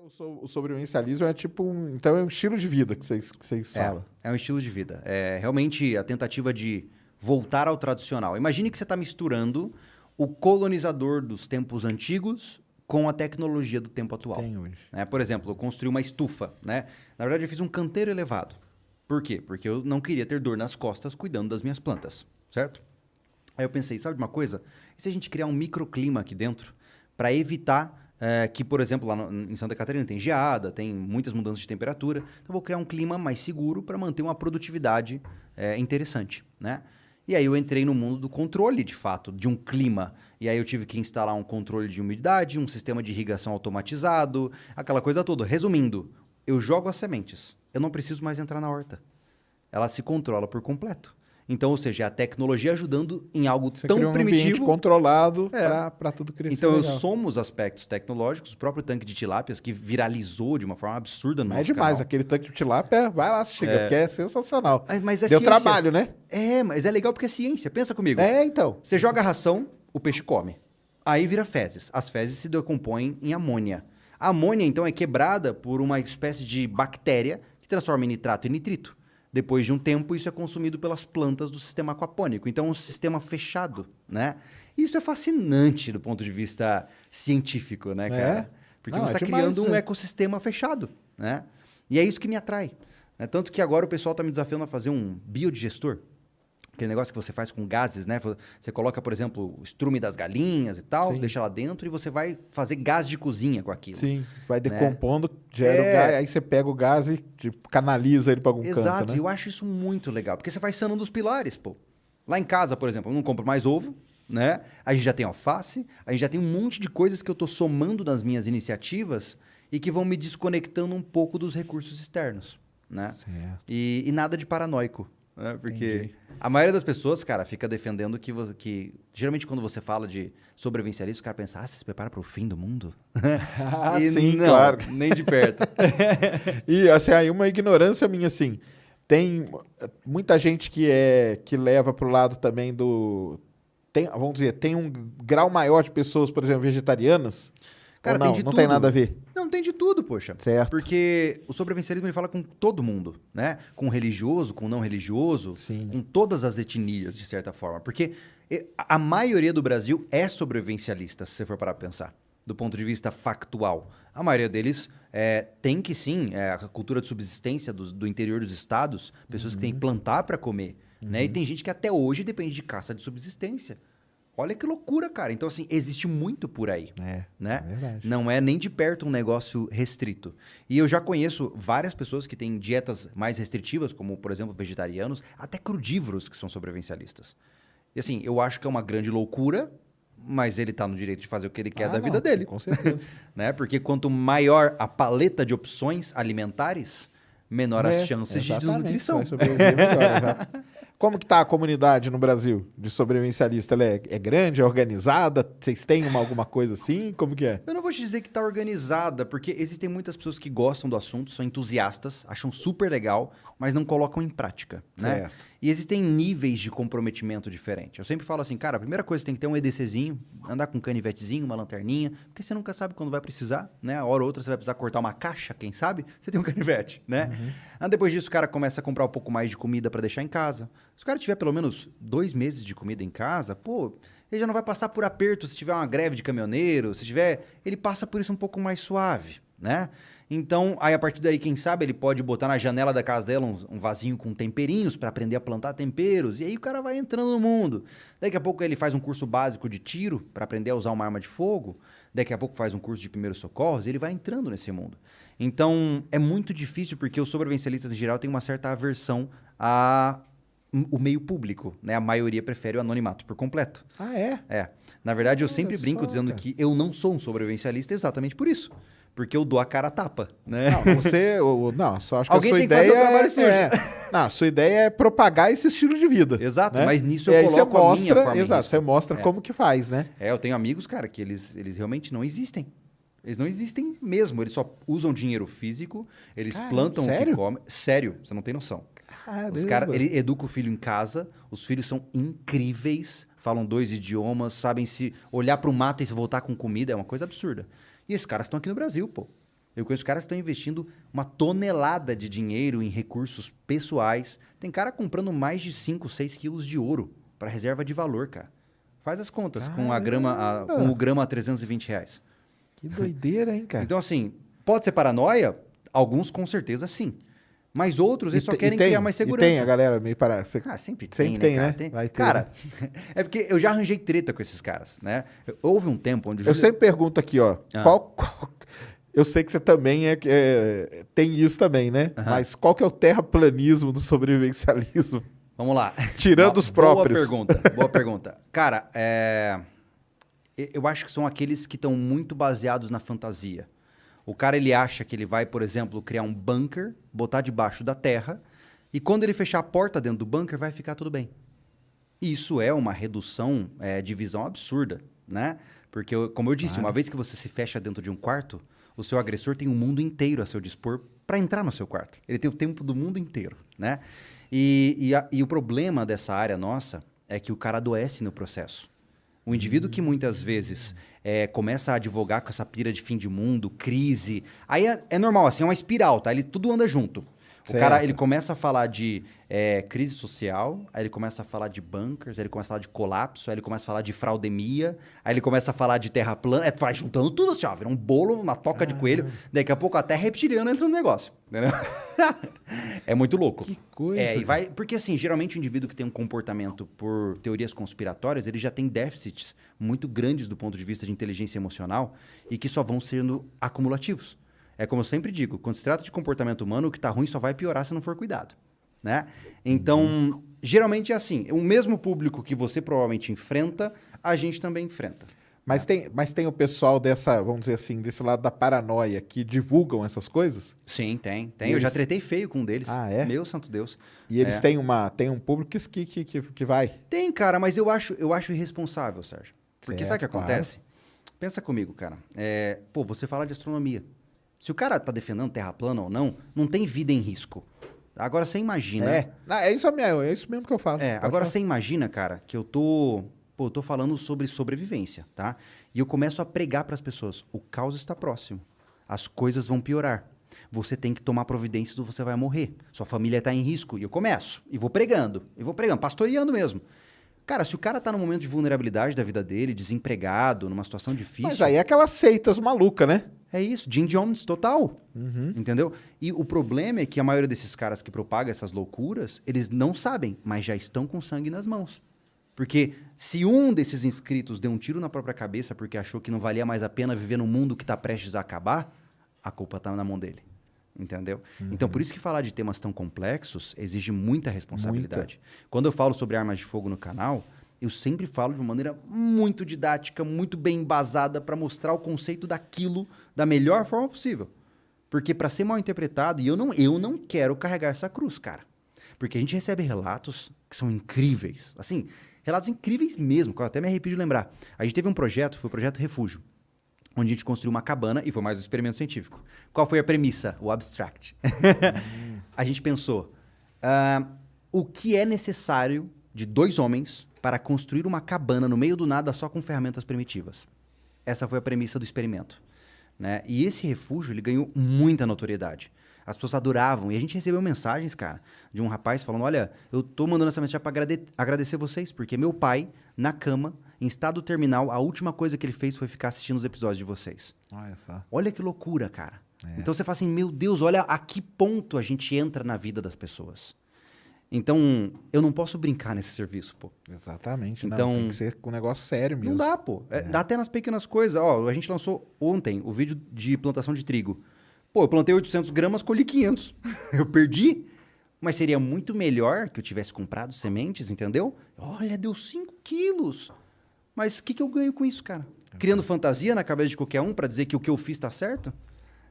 O sobrevivencialismo é tipo então é um estilo de vida que vocês falam. É um estilo de vida. É realmente a tentativa de voltar ao tradicional. Imagine que você está misturando o colonizador dos tempos antigos com a tecnologia do tempo atual. Tem hoje. Por exemplo, eu construí uma estufa, né? Na verdade, eu fiz um canteiro elevado. Por quê? Porque eu não queria ter dor nas costas cuidando das minhas plantas, certo? Aí eu pensei, sabe de uma coisa? E se a gente criar um microclima aqui dentro para evitar que, por exemplo, lá em Santa Catarina tem geada, tem muitas mudanças de temperatura. Então, eu vou criar um clima mais seguro para manter uma produtividade interessante, né? E aí eu entrei no mundo do controle, de fato, de um clima. E aí eu tive que instalar um controle de umidade, um sistema de irrigação automatizado, aquela coisa toda. Resumindo, eu jogo as sementes. Eu não preciso mais entrar na horta. Ela se controla por completo. Então, ou seja, é a tecnologia ajudando em algo Você tão criou um primitivo. ambiente controlado para tudo crescer. Então, eu legal. somo os aspectos tecnológicos, o próprio tanque de tilápias, que viralizou de uma forma absurda no Mas é nosso demais, canal. aquele tanque de tilápia, vai lá, chega, porque é sensacional. Mas é Deu ciência. trabalho, né? Mas é legal porque é ciência. Pensa comigo. Então. Você joga a ração, o peixe come. Aí vira fezes. As fezes se decompõem em amônia. A amônia, então, é quebrada por uma espécie de bactéria que transforma em nitrato e nitrito. Depois de um tempo, isso é consumido pelas plantas do sistema aquapônico. Então, é um sistema fechado, né? Isso é fascinante do ponto de vista científico, né, cara? Porque você está criando um ecossistema fechado, né? E é isso que me atrai. Né? Tanto que agora o pessoal está me desafiando a fazer um biodigestor. Aquele negócio que você faz com gases, né? Você coloca, por exemplo, o estrume das galinhas e tal, deixa lá dentro e você vai fazer gás de cozinha com aquilo. Sim, vai decompondo, gera o gás, aí você pega o gás e canaliza ele para algum canto, Exato, né? eu acho isso muito legal, porque você vai sanando os pilares, pô. Lá em casa, por exemplo, eu não compro mais ovo, né? A gente já tem alface, a gente já tem um monte de coisas que eu tô somando nas minhas iniciativas e que vão me desconectando um pouco dos recursos externos, né? Certo. E nada de paranoico. Porque a maioria das pessoas, cara, fica defendendo que geralmente quando você fala de sobrevivencialismo, o cara pensa, você se prepara para o fim do mundo? E sim, não, claro. Nem de perto. E assim, aí uma ignorância minha, assim, tem muita gente que leva para o lado também vamos dizer, tem um grau maior de pessoas, por exemplo, vegetarianas. Cara, não, tem de não tudo. tem nada a ver. Não, tem de tudo, poxa. Certo. Porque o sobrevivencialismo ele fala com todo mundo, né? Com religioso, com não religioso, com todas as etnias, de certa forma. Porque a maioria do Brasil é sobrevivencialista, se você for parar para pensar, do ponto de vista factual. A maioria deles tem que sim, a cultura de subsistência do interior dos estados, pessoas que têm que plantar para comer. Né? E tem gente que até hoje depende de caça de subsistência. Olha que loucura, cara. Então, assim, existe muito por aí. Né? É verdade. Não é nem de perto um negócio restrito. E eu já conheço várias pessoas que têm dietas mais restritivas, como, por exemplo, vegetarianos, até crudívoros que são sobrevivencialistas. E assim, eu acho que é uma grande loucura, mas ele está no direito de fazer o que ele quer da vida dele. Com certeza. Né? Porque quanto maior a paleta de opções alimentares, menor as chances de desnutrição. Vai sobreviver melhor, né? Como que tá a comunidade no Brasil de sobrevivencialista? Ela é grande, é organizada? Vocês têm alguma coisa assim? Como que é? Eu não vou te dizer que está organizada, porque existem muitas pessoas que gostam do assunto, são entusiastas, acham super legal, mas não colocam em prática, né? Certo. E existem níveis de comprometimento diferentes. Eu sempre falo assim, cara, a primeira coisa você tem que ter um EDCzinho, andar com um canivetezinho, uma lanterninha, porque você nunca sabe quando vai precisar, né? A hora ou outra você vai precisar cortar uma caixa, quem sabe? Você tem um canivete, né? Depois disso, o cara começa a comprar um pouco mais de comida para deixar em casa. Se o cara tiver pelo menos 2 meses de comida em casa, pô, ele já não vai passar por aperto se tiver uma greve de caminhoneiro, se tiver... Ele passa por isso um pouco mais suave, né? Então, aí a partir daí, quem sabe, ele pode botar na janela da casa dela um vasinho com temperinhos para aprender a plantar temperos. E aí o cara vai entrando no mundo. Daqui a pouco ele faz um curso básico de tiro para aprender a usar uma arma de fogo. Daqui a pouco faz um curso de primeiros socorros e ele vai entrando nesse mundo. Então, é muito difícil porque os sobrevivencialistas em geral têm uma certa aversão o meio público, né? A maioria prefere o anonimato por completo. Ah, é? É. Na verdade, eu sempre brinco dizendo que eu não sou um sobrevivencialista exatamente por isso. Porque eu dou a cara a tapa, né? Não, só acho que Alguém a sua tem que ideia fazer o trabalho sujo. Não, a sua ideia é propagar esse estilo de vida. Exato, né? mas nisso E eu aí coloco você mostra, a minha forma em exato, risco. você mostra como que faz, né? Eu tenho amigos, cara, que eles realmente não existem. Eles não existem mesmo. Eles só usam dinheiro físico, eles plantam o que comem. Sério, você não tem noção. Os caras, ele educa o filho em casa, os filhos são incríveis, falam 2 idiomas, sabem se olhar para o mato e se voltar com comida, é uma coisa absurda. E esses caras estão aqui no Brasil, pô. Eu conheço caras que estão investindo uma tonelada de dinheiro em recursos pessoais. Tem cara comprando mais de 5, 6 quilos de ouro para reserva de valor, cara. Faz as contas com com o grama a R$ 320. Que doideira, hein, cara? Então, assim, pode ser paranoia? Alguns com certeza sim. Mas outros, eles só querem criar mais segurança. E tem a galera meio parada. Sempre tem, tem, né? Tem. Vai ter, cara, né? é porque eu já arranjei treta com esses caras, né? Houve um tempo onde... Eu sempre pergunto aqui, ó. Eu sei que você também tem isso também, né? Mas qual que é o terraplanismo do sobrevivencialismo? Vamos lá. Tirando os próprios. Boa pergunta. Cara, eu acho que são aqueles que estão muito baseados na fantasia. O cara, ele acha que ele vai, por exemplo, criar um bunker, botar debaixo da terra, e quando ele fechar a porta dentro do bunker, vai ficar tudo bem. Isso é uma redução de visão absurda, né? Porque, como eu disse, uma vez que você se fecha dentro de um quarto, o seu agressor tem um mundo inteiro a seu dispor para entrar no seu quarto. Ele tem o tempo do mundo inteiro, né? E o problema dessa área nossa é que o cara adoece no processo. O indivíduo que muitas vezes começa a advogar com essa pira de fim de mundo, crise... Aí é normal, assim, é uma espiral, tá? Tudo anda junto. O cara, ele começa a falar de crise social, aí ele começa a falar de bunkers, aí ele começa a falar de colapso, aí ele começa a falar de fraudemia, aí ele começa a falar de terra plana, vai juntando tudo assim, ó, vira um bolo, uma toca de coelho, daqui a pouco até reptiliano entra no negócio, entendeu? É muito louco. Que coisa. Porque assim, geralmente o indivíduo que tem um comportamento por teorias conspiratórias, ele já tem déficits muito grandes do ponto de vista de inteligência emocional e que só vão sendo acumulativos. É como eu sempre digo, quando se trata de comportamento humano, o que está ruim só vai piorar se não for cuidado, né? Então, geralmente é assim, o mesmo público que você provavelmente enfrenta, a gente também enfrenta. Mas tem o pessoal vamos dizer assim, desse lado da paranoia, que divulgam essas coisas? Sim, tem. Eu já tretei feio com um deles. Ah, é? Meu santo Deus. E eles têm um público que vai? Tem, cara, mas eu acho irresponsável, Sérgio. Porque sabe o que claro. acontece? Pensa comigo, cara. Você fala de astronomia. Se o cara tá defendendo terra plana ou não, não tem vida em risco. Agora você imagina... É isso mesmo que eu falo. Agora você imagina, cara, que eu tô falando sobre sobrevivência, tá? E eu começo a pregar para as pessoas, o caos está próximo. As coisas vão piorar. Você tem que tomar providências ou você vai morrer. Sua família está em risco. E eu começo. E vou pregando, pastoreando mesmo. Cara, se o cara tá num momento de vulnerabilidade da vida dele, desempregado, numa situação difícil... Mas aí é aquelas seitas malucas, né? É isso, Jim Jones total, Uhum. entendeu? E o problema é que a maioria desses caras que propagam essas loucuras, eles não sabem, mas já estão com sangue nas mãos. Porque se um desses inscritos deu um tiro na própria cabeça porque achou que não valia mais a pena viver num mundo que está prestes a acabar, a culpa está na mão dele, entendeu? Então, por isso que falar de temas tão complexos exige muita responsabilidade. Quando eu falo sobre armas de fogo no canal... eu sempre falo de uma maneira muito didática, muito bem embasada para mostrar o conceito daquilo da melhor forma possível. Porque para ser mal interpretado, e eu não quero carregar essa cruz, cara. Porque a gente recebe relatos que são incríveis. Assim, relatos incríveis mesmo, que eu até me arrepio de lembrar. A gente teve um projeto, foi o Projeto Refúgio, onde a gente construiu uma cabana e foi mais um experimento científico. Qual foi a premissa? O abstract. A gente pensou, o que é necessário de 2 homens para construir uma cabana no meio do nada só com ferramentas primitivas. Essa foi a premissa do experimento, né? E esse refúgio, ele ganhou muita notoriedade. As pessoas adoravam. E a gente recebeu mensagens, cara, de um rapaz falando, olha, eu tô mandando essa mensagem para agradecer vocês, porque meu pai, na cama, em estado terminal, a última coisa que ele fez foi ficar assistindo os episódios de vocês. Olha só. Olha que loucura, cara. Então você fala assim, meu Deus, olha a que ponto a gente entra na vida das pessoas. Então, eu não posso brincar nesse serviço, pô. Exatamente. Então, tem que ser um negócio sério mesmo. Não dá, pô. Dá até nas pequenas coisas. Ó, a gente lançou ontem o vídeo de plantação de trigo. Pô, eu plantei 800 gramas, colhi 500. Eu perdi. Mas seria muito melhor que eu tivesse comprado sementes, entendeu? Olha, deu 5 quilos. Mas o que eu ganho com isso, cara? Criando fantasia na cabeça de qualquer um para dizer que o que eu fiz tá certo?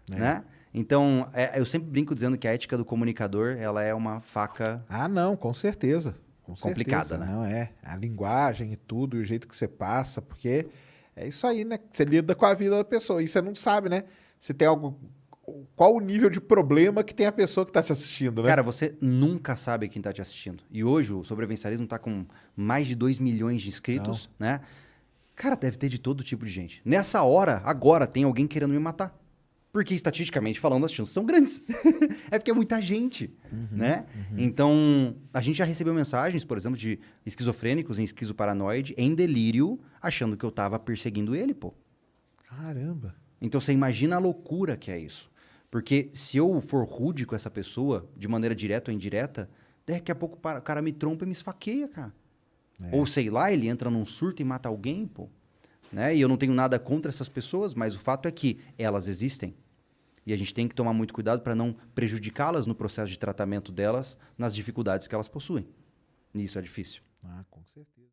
Né? Então, eu sempre brinco dizendo que a ética do comunicador, ela é uma faca... Ah, não, com certeza. Complicada, certeza. né? Não, a linguagem e tudo, e o jeito que você passa, porque é isso aí, né? Você lida com a vida da pessoa e você não sabe, né? Se tem algo... Qual o nível de problema que tem a pessoa que está te assistindo, né? Cara, você nunca sabe quem está te assistindo. E hoje o sobrevivencialismo está com mais de 2 milhões de inscritos, né? Cara, deve ter de todo tipo de gente. Nessa hora, agora, tem alguém querendo me matar. Porque, estatisticamente falando, as chances são grandes. É porque é muita gente, né? Então, a gente já recebeu mensagens, por exemplo, de esquizofrênicos em esquizoparanoide, em delírio, achando que eu tava perseguindo ele, pô. Caramba. Então, você imagina a loucura que é isso. Porque se eu for rude com essa pessoa, de maneira direta ou indireta, daqui a pouco o cara me trompa e me esfaqueia, cara. Ou sei lá, ele entra num surto e mata alguém, pô. Né? E eu não tenho nada contra essas pessoas, mas o fato é que elas existem. E a gente tem que tomar muito cuidado para não prejudicá-las no processo de tratamento delas, nas dificuldades que elas possuem. E isso é difícil. Ah, com certeza.